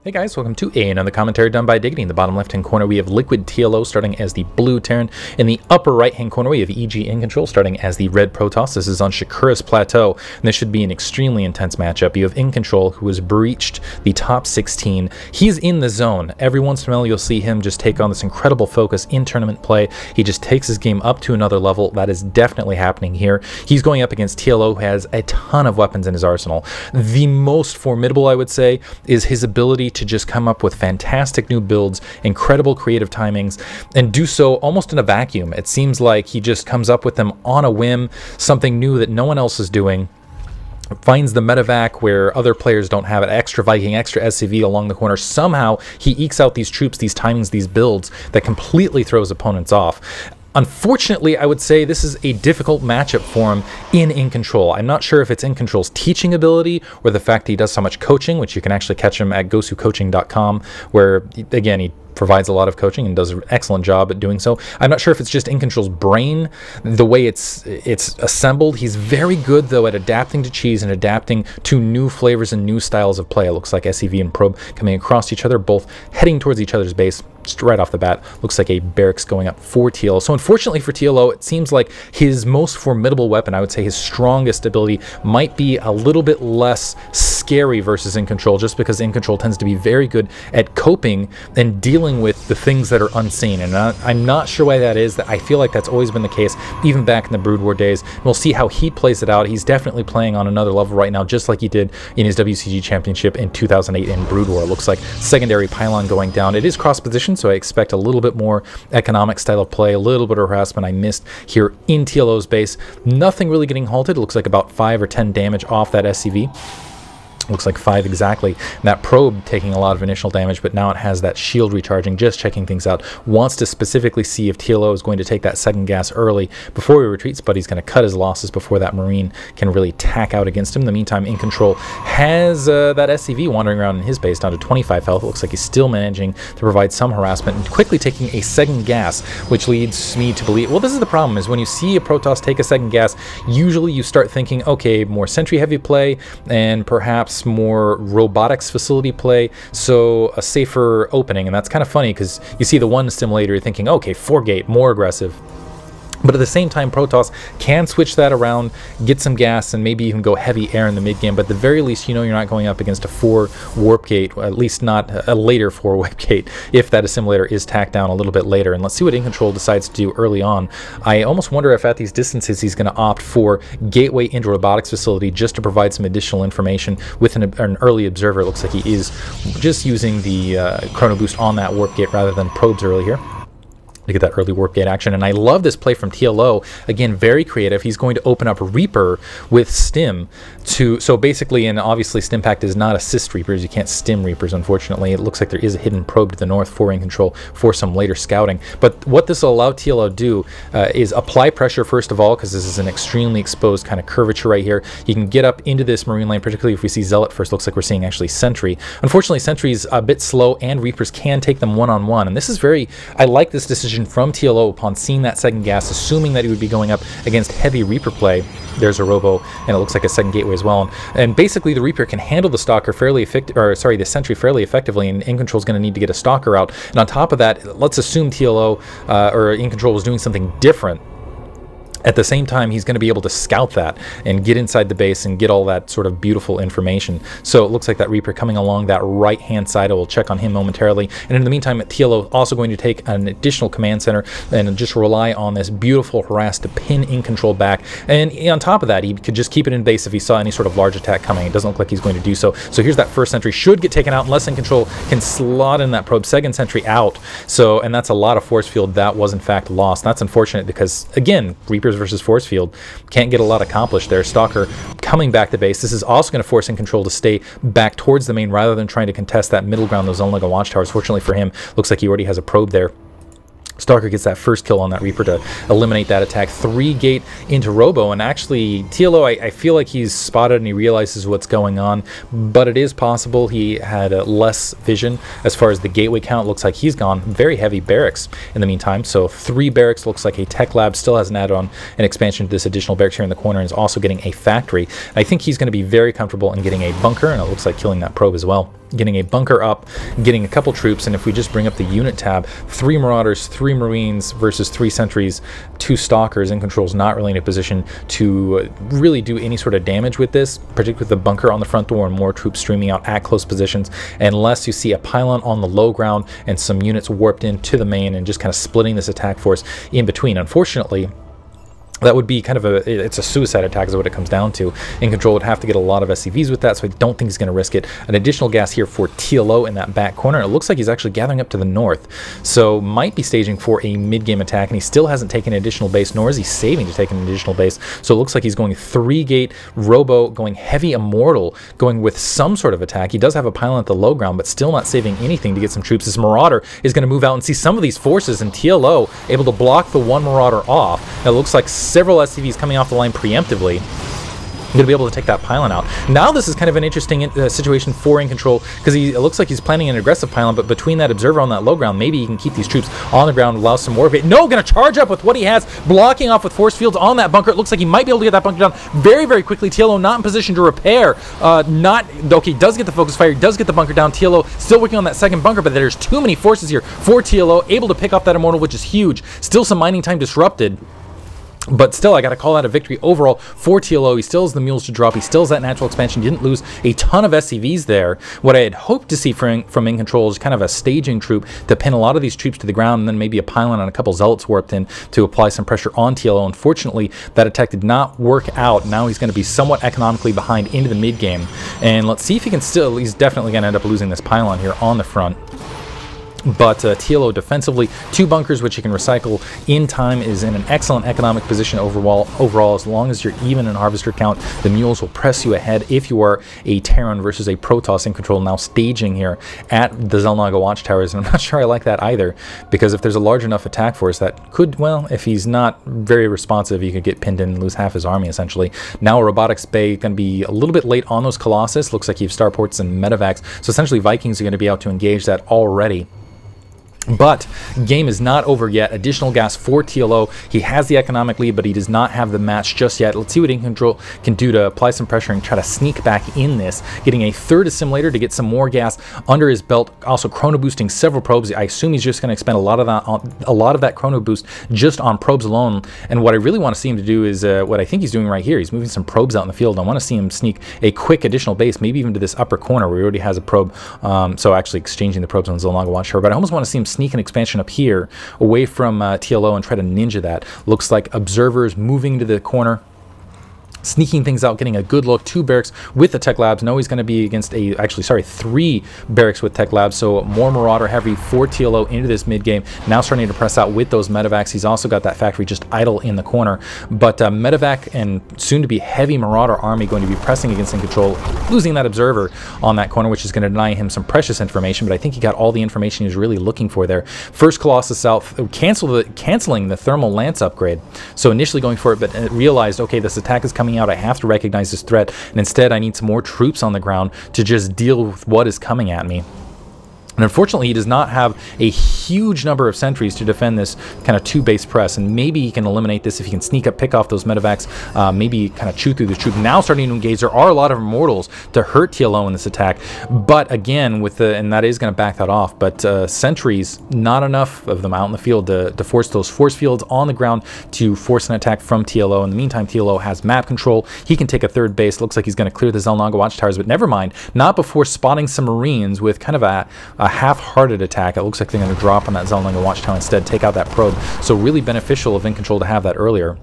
Hey guys, welcome to another commentary done by Diggity. In the bottom left hand corner we have Liquid TLO starting as the blue Terran. In the upper right hand corner we have EG Incontrol starting as the red Protoss. This is on Shakuras Plateau, and this should be an extremely intense matchup. You have Incontrol, who has breached the top 16. He's in the zone. Every once in a while you'll see him just take on this incredible focus in tournament play. He just takes his game up to another level. That is definitely happening here. He's going up against TLO, who has a ton of weapons in his arsenal. The most formidable, I would say, is his ability to just come up with fantastic new builds, incredible creative timings, and do so almost in a vacuum. It seems like he just comes up with them on a whim, something new that no one else is doing. Finds the medevac where other players don't have it, extra Viking, extra SCV along the corner. Somehow he ekes out these troops, these timings, these builds that completely throws opponents off. Unfortunately, I would say this is a difficult matchup for him in Incontrol. I'm not sure if it's Incontrol's teaching ability or the fact that he does so much coaching, which you can actually catch him at gosucoaching.com, where, again, he provides a lot of coaching and does an excellent job at doing so. I'm not sure if it's just Incontrol's brain, the way it's assembled. He's very good, though, at adapting to cheese and adapting to new flavors and new styles of play. It looks like SCV and Probe coming across each other, both heading towards each other's base. Just right off the bat, looks like a barracks going up for TLO. So unfortunately for TLO, it seems like his most formidable weapon, I would say his strongest ability, might be a little bit less scary versus Incontrol, just because Incontrol tends to be very good at coping and dealing with the things that are unseen. And I'm not sure why that is. I feel like that's always been the case, even back in the Brood War days. We'll see how he plays it out. He's definitely playing on another level right now, just like he did in his WCG championship in 2008 in Brood War. It looks like secondary pylon going down. It is cross position, so I expect a little bit more economic style of play, a little bit of harassment I missed here in TLO's base. Nothing really getting halted. It looks like about 5 or 10 damage off that SCV. Looks like 5 exactly. And that probe taking a lot of initial damage, but now it has that shield recharging, just checking things out. Wants to specifically see if TLO is going to take that second gas early before he retreats, but he's going to cut his losses before that Marine can really tack out against him. In the meantime, Incontrol has that SCV wandering around in his base down to 25 health. It looks like he's still managing to provide some harassment and quickly taking a second gas, which leads me to believe, well, this is the problem, is when you see a Protoss take a second gas, usually you start thinking, okay, more sentry heavy play and perhaps more robotics facility play, so a safer opening. And that's kind of funny because you see the one stimulator, you're thinking, okay, 4-gate, more aggressive. But at the same time, Protoss can switch that around, get some gas, and maybe even go heavy air in the mid-game. But at the very least, you know you're not going up against a 4 warp gate, or at least not a later 4 warp gate, if that assimilator is tacked down a little bit later. And let's see what Incontrol decides to do early on. I almost wonder if at these distances he's going to opt for gateway into robotics facility just to provide some additional information with an early observer. It looks like he is just using the chrono boost on that warp gate rather than probes early here to get that early warp gate action. And I love this play from TLO. Again, very creative. He's going to open up Reaper with Stim so basically, and obviously Stimpact does not assist Reapers. You can't stim Reapers, unfortunately. It looks like there is a hidden probe to the north for Incontrol for some later scouting. But what this will allow TLO to do is apply pressure first of all, because this is an extremely exposed kind of curvature right here. You can get up into this Marine lane, particularly if we see Zealot first. Looks like we're seeing actually Sentry. Unfortunately, Sentry's a bit slow, and Reapers can take them one-on-one. And this is very, I like this decision from TLO upon seeing that second gas, assuming that he would be going up against heavy Reaper play. There's a Robo, and it looks like a second gateway as well. And basically, the Reaper can handle the Stalker fairly effective, or sorry, the Sentry fairly effectively, and Incontrol's going to need to get a Stalker out. And on top of that, let's assume TLO or Incontrol was doing something different. At the same time, he's going to be able to scout that and get inside the base and get all that sort of beautiful information. So it looks like that Reaper coming along that right-hand side. I will check on him momentarily. And in the meantime, TLO also going to take an additional command center and just rely on this beautiful harass to pin Incontrol back. And on top of that, he could just keep it in base if he saw any sort of large attack coming. It doesn't look like he's going to do so. So here's that first sentry. Should get taken out unless Incontrol can slot in that probe. Second sentry out. So, and that's a lot of force field that was in fact lost. That's unfortunate because, again, Reaper versus force field, can't get a lot accomplished there. Stalker coming back to base. This is also going to force Incontrol to stay back towards the main rather than trying to contest that middle ground, those Omega watchtowers. Fortunately for him, looks like he already has a probe there. Stalker gets that first kill on that Reaper to eliminate that attack. 3-gate into Robo, and actually TLO, I feel like he's spotted and he realizes what's going on, but it is possible he had less vision as far as the gateway count. Looks like he's gone very heavy barracks in the meantime, so 3 barracks. Looks like a tech lab still has an add-on, an expansion to this additional barracks here in the corner, and is also getting a factory. I think he's going to be very comfortable in getting a bunker, and it looks like killing that probe as well. getting a bunker up, getting a couple troops, and if we just bring up the unit tab, 3 Marauders, 3 Marines versus 3 Sentries, 2 Stalkers. Incontrol's not really in a position to really do any sort of damage with this, particularly with the bunker on the front door and more troops streaming out at close positions, unless you see a pylon on the low ground and some units warped into the main and just kind of splitting this attack force in between. Unfortunately, that would be kind of it's a suicide attack is what it comes down to. Incontrol would have to get a lot of SCVs with that, so I don't think he's going to risk it. An additional gas here for TLO in that back corner. It looks like he's actually gathering up to the north, so might be staging for a mid-game attack, and he still hasn't taken an additional base, nor is he saving to take an additional base. So it looks like he's going 3-gate, Robo, going heavy Immortal, going with some sort of attack. He does have a pylon at the low ground, but still not saving anything to get some troops. This Marauder is going to move out and see some of these forces, and TLO able to block the one Marauder off. It looks like several SCVs coming off the line preemptively. Going to be able to take that pylon out. Now this is kind of an interesting situation for Incontrol, because it looks like he's planning an aggressive pylon, but between that observer on that low ground, maybe he can keep these troops on the ground, allow some more. No, going to charge up with what he has, blocking off with force fields on that bunker. It looks like he might be able to get that bunker down very, very quickly. TLO not in position to repair. Okay, does get the focus fire, does get the bunker down. TLO still working on that second bunker, but there's too many forces here for TLO, able to pick off that Immortal, which is huge. Still some mining time disrupted. But still, I got to call that a victory overall for TLO. He still has the mules to drop. He still has that natural expansion. He didn't lose a ton of SCVs there. What I had hoped to see from Incontrol is kind of a staging troop to pin a lot of these troops to the ground, and then maybe a pylon and a couple zealots warped in to apply some pressure on TLO. Unfortunately, that attack did not work out. Now he's going to be somewhat economically behind into the mid-game. And let's see if he can still... He's definitely going to end up losing this pylon here on the front. But TLO defensively, 2 bunkers which you can recycle in time, is in an excellent economic position overall. As long as you're even in harvester count, the mules will press you ahead if you are a Terran versus a Protoss. Incontrol now staging here at the Xel'Naga watchtowers, and I'm not sure I like that either, because if there's a large enough attack force that could, well, if he's not very responsive, he could get pinned in and lose half his army essentially. Now Robotics Bay going to be a little bit late on those Colossus. Looks like you have starports and medevacs, so essentially Vikings are going to be out to engage that already. But game is not over yet. Additional gas for TLO. He has the economic lead, but he does not have the match just yet. Let's see what Incontrol can do to apply some pressure and try to sneak back in this. Getting a 3rd assimilator to get some more gas under his belt. Also chrono boosting several probes. I assume he's just going to expend a lot of that chrono boost just on probes alone. And what I really want to see him to do is what I think he's doing right here. He's moving some probes out in the field. I want to see him sneak a quick additional base, maybe even to this upper corner where he already has a probe. So actually exchanging the probes on Xel'Naga watchtower. But I almost want to see him sneak an expansion up here away from TLO and try to ninja that. Looks like observers moving to the corner, sneaking things out, getting a good look. 2 barracks with the tech labs. No, he's going to be against a, actually, sorry, 3 barracks with tech labs. So more Marauder heavy for TLO into this mid game. Now starting to press out with those medevacs. He's also got that factory just idle in the corner. But medevac and soon to be heavy Marauder army going to be pressing against Incontrol, losing that observer on that corner, which is going to deny him some precious information. But I think he got all the information he was really looking for there. First Colossus out, canceling the thermal lance upgrade. So initially going for it, but realized, okay, this attack is coming out. I have to recognize this threat, and instead I need some more troops on the ground to just deal with what is coming at me. And unfortunately, he does not have a huge number of sentries to defend this kind of 2-base press, and maybe he can eliminate this if he can sneak up, pick off those medevacs, maybe kind of chew through the troop. Now starting to engage. There are a lot of Immortals to hurt TLO in this attack, but again, with the, and that is going to back that off, but sentries, not enough of them out in the field to force those force fields on the ground to force an attack from TLO. In the meantime, TLO has map control. He can take a 3rd base. Looks like he's going to clear the Xel'Naga watchtowers, but never mind. Not before spotting some Marines with kind of a half-hearted attack. It looks like they're going to drop on that Xel'Naga watchtower instead, take out that probe. So really beneficial of Incontrol to have that earlier.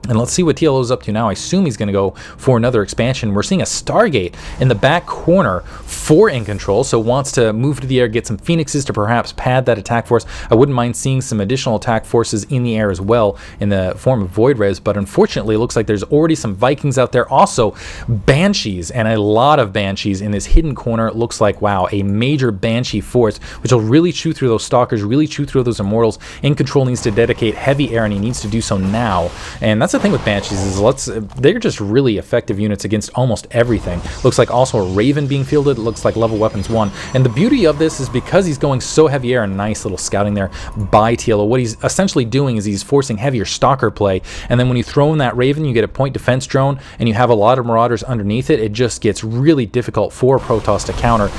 And let's see what TLO is up to now. I assume he's going to go for another expansion. We're seeing a Stargate in the back corner for Incontrol, so wants to move to the air, get some Phoenixes to perhaps pad that attack force. I wouldn't mind seeing some additional attack forces in the air as well in the form of Void Res, but unfortunately it looks like there's already some Vikings out there. Also Banshees, and a lot of Banshees in this hidden corner. It looks like, wow, a major Banshee force, which will really chew through those Stalkers, really chew through those Immortals. Incontrol needs to dedicate heavy air, and he needs to do so now. And that's the thing with Banshees is they're just really effective units against almost everything. Looks like also a Raven being fielded. It looks like level weapons 1. And the beauty of this is because he's going so heavy air, and nice little scouting there by TLO, what he's essentially doing is he's forcing heavier stalker play. And then when you throw in that Raven, you get a point defense drone, and you have a lot of Marauders underneath it. It just gets really difficult for Protoss to counter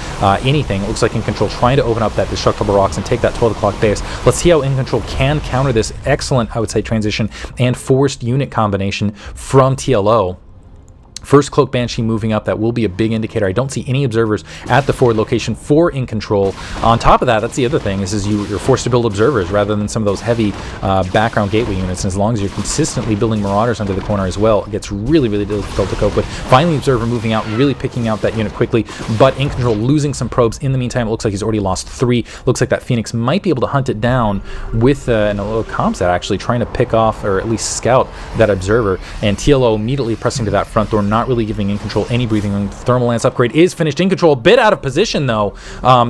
anything. It looks like Incontrol trying to open up that destructible rocks and take that 12 o'clock base. Let's see how Incontrol can counter this excellent, I would say, transition and forced unit combination from TLO. First Cloak Banshee moving up, that will be a big indicator. I don't see any observers at the forward location for Incontrol. On top of that, that's the other thing, is you're forced to build observers rather than some of those heavy background gateway units. And as long as you're consistently building Marauders under the corner as well, it gets really, really difficult to cope with. Finally, Observer moving out, really picking out that unit quickly, but Incontrol losing some probes. In the meantime, it looks like he's already lost 3. Looks like that Phoenix might be able to hunt it down with and a little comsat actually trying to pick off, or at least scout, that Observer. And TLO immediately pressing to that front door, not really giving Incontrol any breathing room. Thermal Lance upgrade is finished. Incontrol a bit out of position though,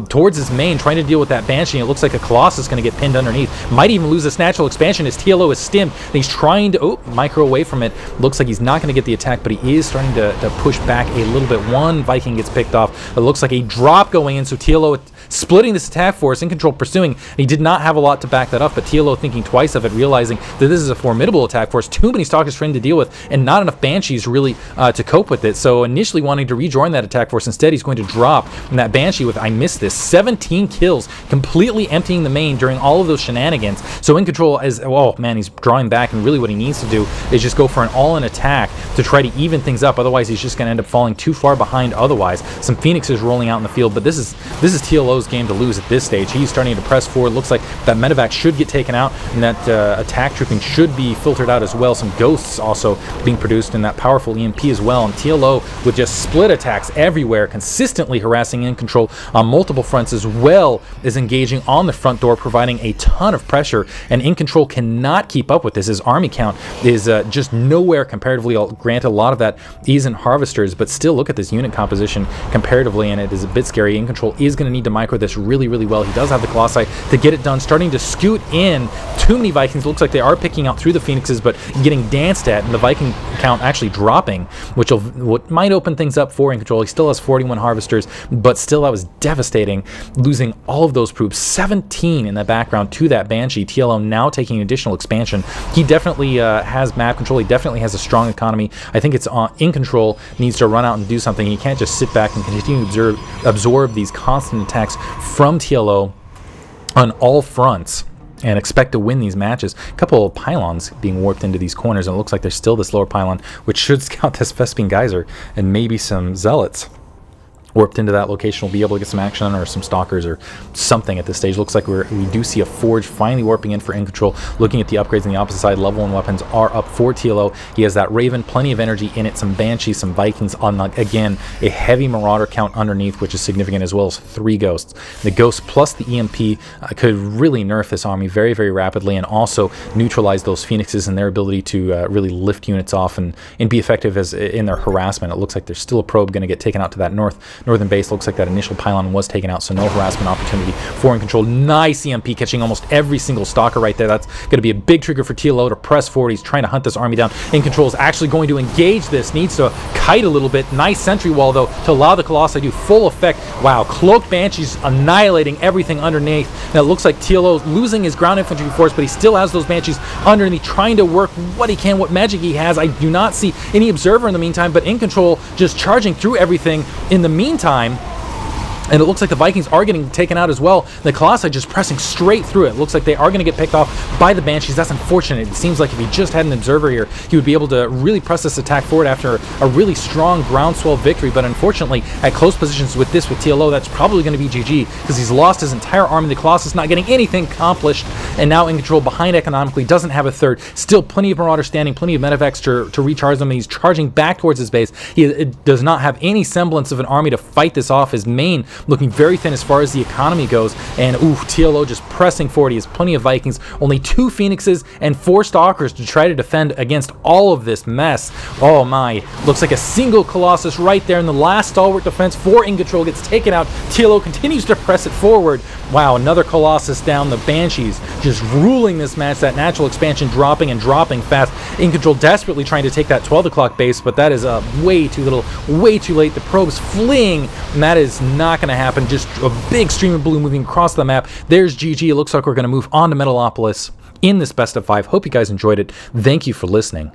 towards his main, trying to deal with that Banshee. It looks like a Colossus is going to get pinned underneath. Might even lose this natural expansion as TLO is stimmed. And he's trying to micro away from it. Looks like he's not going to get the attack, but he is starting to push back a little bit. One Viking gets picked off. It looks like a drop going in, so TLO splitting this attack force. Incontrol pursuing. He did not have a lot to back that up, but TLO thinking twice of it, realizing that this is a formidable attack force. Too many Stalkers for him to deal with, and not enough Banshees really to cope with it. So initially wanting to rejoin that attack force, instead he's going to drop. And that Banshee with, I missed this, 17 kills, completely emptying the main during all of those shenanigans. So Incontrol is, oh man, he's drawing back, and really what he needs to do is just go for an all-in attack to try to even things up. Otherwise he's just going to end up falling too far behind otherwise. Some Phoenixes rolling out in the field, but this is TLO's game to lose at this stage. He's starting to press forward. Looks like that medevac should get taken out, and that attack trooping should be filtered out as well. Some ghosts also being produced, and that powerful EMP as well. And TLO with just split attacks everywhere, consistently harassing Incontrol on multiple fronts, as well as engaging on the front door, providing a ton of pressure. And Incontrol cannot keep up with this. His army count is just nowhere comparatively. Granted, a lot of that isn't Harvesters, but still look at this unit composition comparatively, and it is a bit scary. Incontrol is going to need to micro this really, really well. He does have the Colossi to get it done, starting to scoot in. Too many Vikings. Looks like they are picking out through the Phoenixes, but getting danced at, and the Viking count actually dropping, which might open things up for Incontrol. He still has 41 Harvesters, but still that was devastating, losing all of those troops. 17 in the background to that Banshee. TLO now taking additional expansion. He definitely has map control. He definitely has a strong economy. I think it's Incontrol needs to run out and do something. He can't just sit back and continue to absorb these constant attacks from TLO on all fronts and expect to win these matches. A couple of pylons being warped into these corners, and it looks like there's still this lower pylon, which should scout this Vespene Geyser, and maybe some Zealots warped into that location will be able to get some action, or some Stalkers or something at this stage. Looks like we do see a Forge finally warping in for Incontrol. Looking at the upgrades on the opposite side, level 1 weapons are up for TLO. He has that Raven, plenty of energy in it, some Banshees, some Vikings, on again a heavy Marauder count underneath, which is significant, as well as 3 Ghosts. The Ghosts plus the EMP could really nerf this army very, very rapidly, and also neutralize those Phoenixes and their ability to really lift units off and be effective as in their harassment. It looks like there's still a probe going to get taken out to that northern base. Looks like that initial pylon was taken out, so no harassment opportunity for Incontrol. Nice EMP catching almost every single Stalker right there. That's going to be a big trigger for TLO to press forward. He's trying to hunt this army down. Incontrol is actually going to engage this. Needs to kite a little bit. Nice sentry wall though to allow the Colossi to do full effect. Wow, Cloaked Banshees annihilating everything underneath. Now it looks like TLO losing his ground infantry force, but he still has those Banshees underneath, trying to work what he can, what magic he has. I do not see any observer in the meantime, but Incontrol just charging through everything in the meantime. And it looks like the Vikings are getting taken out as well. The Colossi just pressing straight through it. Looks like they are going to get picked off by the Banshees. That's unfortunate. It seems like if he just had an observer here, he would be able to really press this attack forward after a really strong groundswell victory. But unfortunately, at close positions with TLO, that's probably going to be GG, because he's lost his entire army. The Colossus not getting anything accomplished, and now Incontrol behind economically, doesn't have a third. Still plenty of Marauders standing, plenty of medevacs to recharge them. He's charging back towards his base. He does not have any semblance of an army to fight this off. His main looking very thin as far as the economy goes. And ooh, TLO just pressing forward. He has plenty of Vikings, only 2 Phoenixes and 4 Stalkers to try to defend against all of this mess. Oh my, looks like a single Colossus right there in the last stalwart defense for Incontrol gets taken out. TLO continues to press it forward. Wow, another Colossus down. The Banshees just ruling this match. That natural expansion dropping and dropping fast. Incontrol desperately trying to take that 12 o'clock base, but that is way too little, way too late. The probes fleeing, and that is not going to happen. Just a big stream of blue moving across the map. There's GG. It looks like we're going to move on to Metalopolis in this best of 5. Hope you guys enjoyed it. Thank you for listening.